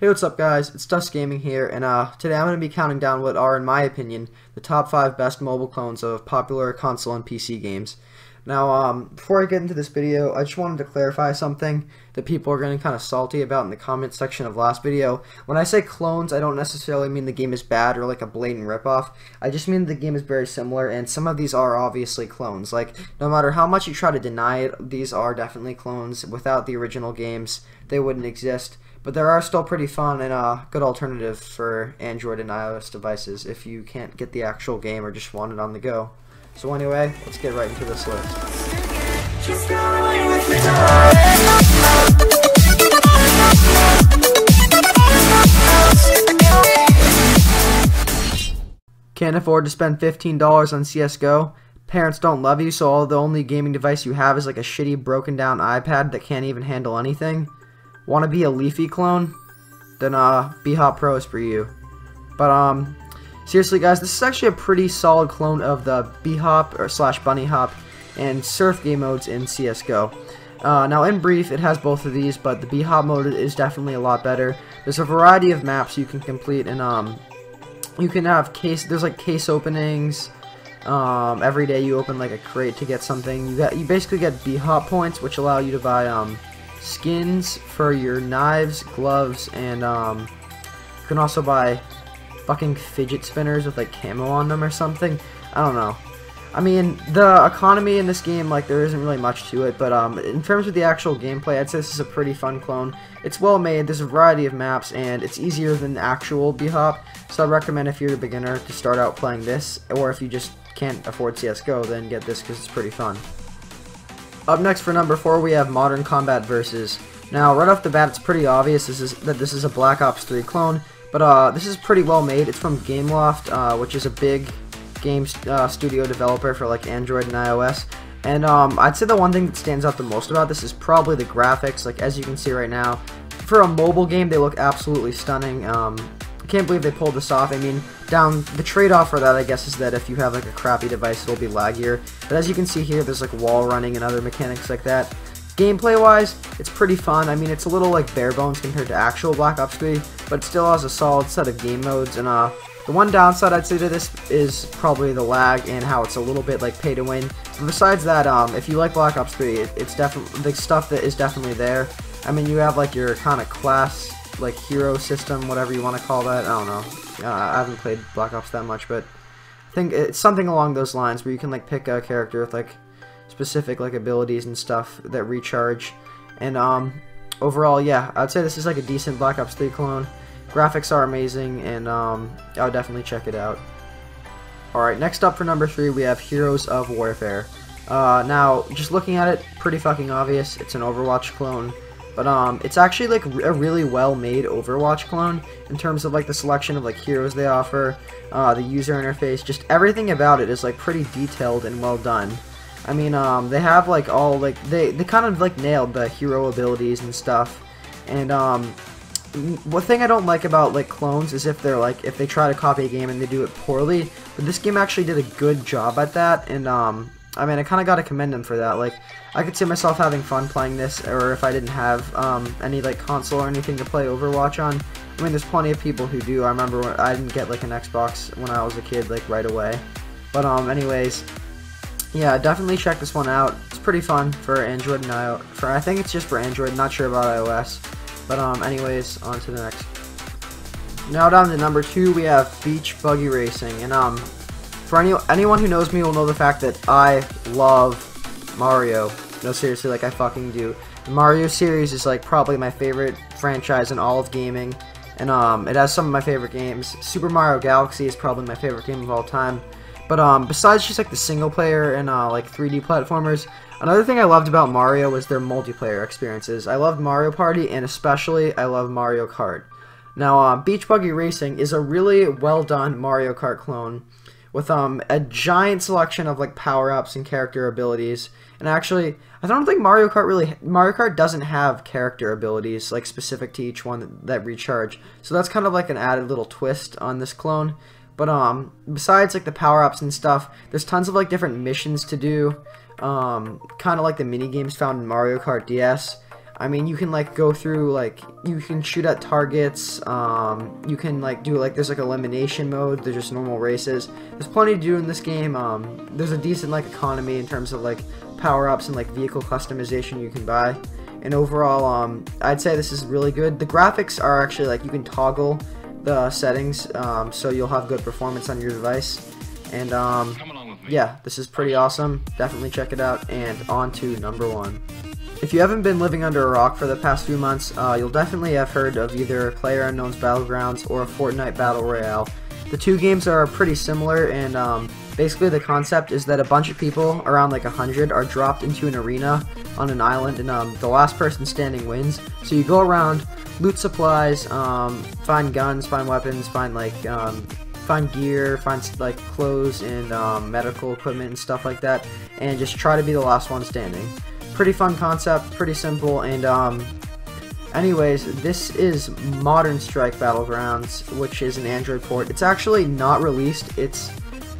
Hey, what's up guys, it's Dust Gaming here, and today I'm going to be counting down what are, in my opinion, the top 5 best mobile clones of popular console and PC games. Now, before I get into this video, I just wanted to clarify something that people are getting kind of salty about in the comment section of last video. When I say clones, I don't necessarily mean the game is bad or like a blatant ripoff. I just mean the game is very similar, and some of these are obviously clones. Like, no matter how much you try to deny it, these are definitely clones. Without the original games, they wouldn't exist. But there are still pretty fun and good alternatives for Android and iOS devices if you can't get the actual game or just want it on the go. So anyway, let's get right into this list. Can't afford to spend $15 on CSGO? Parents don't love you, so the only gaming device you have is like a shitty broken down iPad that can't even handle anything? Want to be a Leafy clone? Then Bhop Pro is for you. But seriously guys, this is actually a pretty solid clone of the Bhop or / Bunny Hop and Surf game modes in CSGO. Now in brief, it has both of these, but the Bhop mode is definitely a lot better. There's a variety of maps you can complete, and you can have there's like case openings. Every day you open like a crate to get something. You basically get Bhop points, which allow you to buy skins for your knives, gloves, and you can also buy fucking fidget spinners with like camo on them or something. I don't know. I mean, the economy in this game, like, there isn't really much to it, but in terms of the actual gameplay, I'd say this is a pretty fun clone. It's well made, there's a variety of maps, and it's easier than actual Bhop, so I'd recommend if you're a beginner to start out playing this, or if you just can't afford CSGO, then get this because it's pretty fun. Up next for number 4, we have Modern Combat Versus. Now, right off the bat, it's pretty obvious that this is a Black Ops 3 clone, but this is pretty well made. It's from Gameloft, which is a big game studio developer for like Android and iOS. And I'd say the one thing that stands out the most about this is probably the graphics. Like, as you can see right now, for a mobile game, they look absolutely stunning. I can't believe they pulled this off. I mean, the trade-off for that, I guess, is that if you have like a crappy device, it'll be laggier. But as you can see here, there's like wall running and other mechanics like that. Gameplay-wise, it's pretty fun. I mean, it's a little like bare bones compared to actual Black Ops 3, but it still has a solid set of game modes. And the one downside I'd say to this is probably the lag and how it's a little bit like pay to win. But besides that, if you like Black Ops 3, it's definitely the stuff that is definitely there. I mean, you have like your kind of class, like hero system, whatever you want to call that. I don't know. I haven't played Black Ops that much, but I think it's something along those lines where you can like pick a character with like specific like abilities and stuff that recharge. And overall, yeah, I'd say this is like a decent Black Ops 3 clone. Graphics are amazing, and I would definitely check it out. Alright, next up for number 3, we have Heroes of Warfare. Now, just looking at it, pretty fucking obvious. It's an Overwatch clone. But it's actually like a really well-made Overwatch clone in terms of like the selection of like heroes they offer, the user interface, just everything about it is like pretty detailed and well done. I mean, they have like all like they kind of like nailed the hero abilities and stuff. And one thing I don't like about like clones is if they try to copy a game and they do it poorly. But this game actually did a good job at that, and I mean, I kind of got to commend them for that. Like, I could see myself having fun playing this, or if I didn't have any like console or anything to play Overwatch on. I mean, there's plenty of people who do. I remember when I didn't get like an Xbox when I was a kid, like right away. But anyways, yeah, definitely check this one out. It's pretty fun for Android and iOS. I think it's just for Android. Not sure about iOS. But anyways, on to the next. Now down to number 2, we have Beach Buggy Racing, and for anyone who knows me will know the fact that I love Mario. No, seriously, like I fucking do. The Mario series is like probably my favorite franchise in all of gaming, and it has some of my favorite games. Super Mario Galaxy is probably my favorite game of all time. But besides just like the single player and like 3D platformers, another thing I loved about Mario was their multiplayer experiences. I loved Mario Party, and especially I love Mario Kart. Now, Beach Buggy Racing is a really well done Mario Kart clone with a giant selection of like power-ups and character abilities. And actually, I don't think Mario Kart doesn't have character abilities like specific to each one that recharge. So that's kind of like an added little twist on this clone. But besides like the power-ups and stuff, there's tons of like different missions to do. Kind of like the mini games found in Mario Kart DS. I mean, you can like go through, like, you can shoot at targets, you can like do like, there's like elimination mode, there's just normal races. There's plenty to do in this game. There's a decent like economy in terms of like power-ups and like vehicle customization you can buy. And overall, I'd say this is really good. The graphics are actually like, you can toggle the settings, so you'll have good performance on your device. And yeah, this is pretty awesome. Definitely check it out. And on to number 1. If you haven't been living under a rock for the past few months, you'll definitely have heard of either PlayerUnknown's Battlegrounds or Fortnite Battle Royale. The two games are pretty similar, and basically the concept is that a bunch of people, around like 100, are dropped into an arena on an island, and the last person standing wins. So you go around, loot supplies, find guns, find weapons, find like find gear, find like clothes and medical equipment and stuff like that, and just try to be the last one standing. Pretty fun concept, pretty simple, and anyways, this is Modern Strike Battlegrounds, which is an Android port. It's actually not released.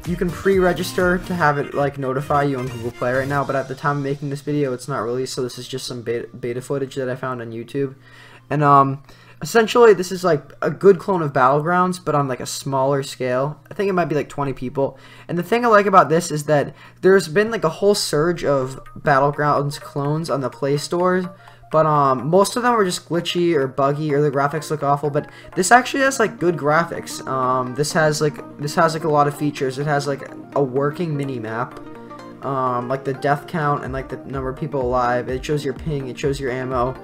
You can pre-register to have it like notify you on Google Play right now, but at the time of making this video, it's not released, so this is just some beta footage that I found on YouTube. And essentially, this is like a good clone of Battlegrounds, but on like a smaller scale. I think it might be like 20 people. And the thing I like about this is that there's been like a whole surge of Battlegrounds clones on the Play Store, but most of them are just glitchy or buggy, or the graphics look awful. But this actually has like good graphics. This has like a lot of features. It has like a working mini map, like the death count and like the number of people alive. It shows your ping. It shows your ammo.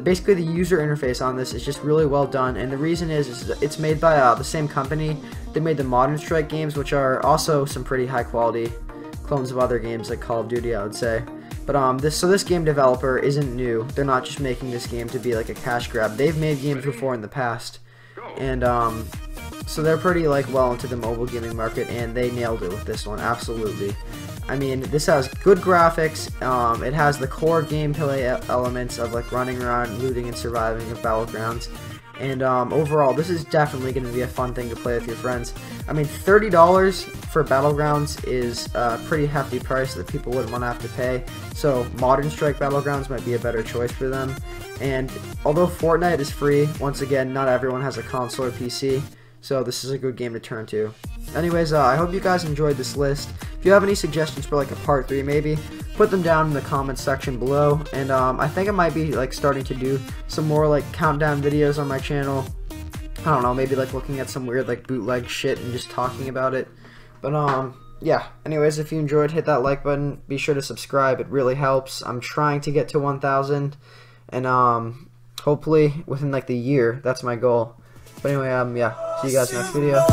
Basically the user interface on this is just really well done, and the reason is it's made by the same company. They made the Modern Strike games, which are also some pretty high quality clones of other games like Call of Duty, I would say. But this game developer isn't new. They're not just making this game to be like a cash grab. They've made games before in the past, and so they're pretty like well into the mobile gaming market, and they nailed it with this one, absolutely. I mean, this has good graphics. It has the core gameplay elements of like running around, looting, and surviving of Battlegrounds. And overall, this is definitely going to be a fun thing to play with your friends. I mean, $30 for Battlegrounds is a pretty hefty price that people wouldn't want to have to pay. So Modern Strike Battlegrounds might be a better choice for them. And although Fortnite is free, once again, not everyone has a console or PC. So this is a good game to turn to. Anyways, I hope you guys enjoyed this list. If you have any suggestions for like a part 3 maybe, put them down in the comments section below. And I think I might be like starting to do some more like countdown videos on my channel. I don't know, maybe like looking at some weird like bootleg shit and just talking about it. But yeah, anyways, if you enjoyed, hit that like button. Be sure to subscribe, it really helps. I'm trying to get to 1,000, and hopefully within like the year. That's my goal. But anyway, yeah, see you guys next video.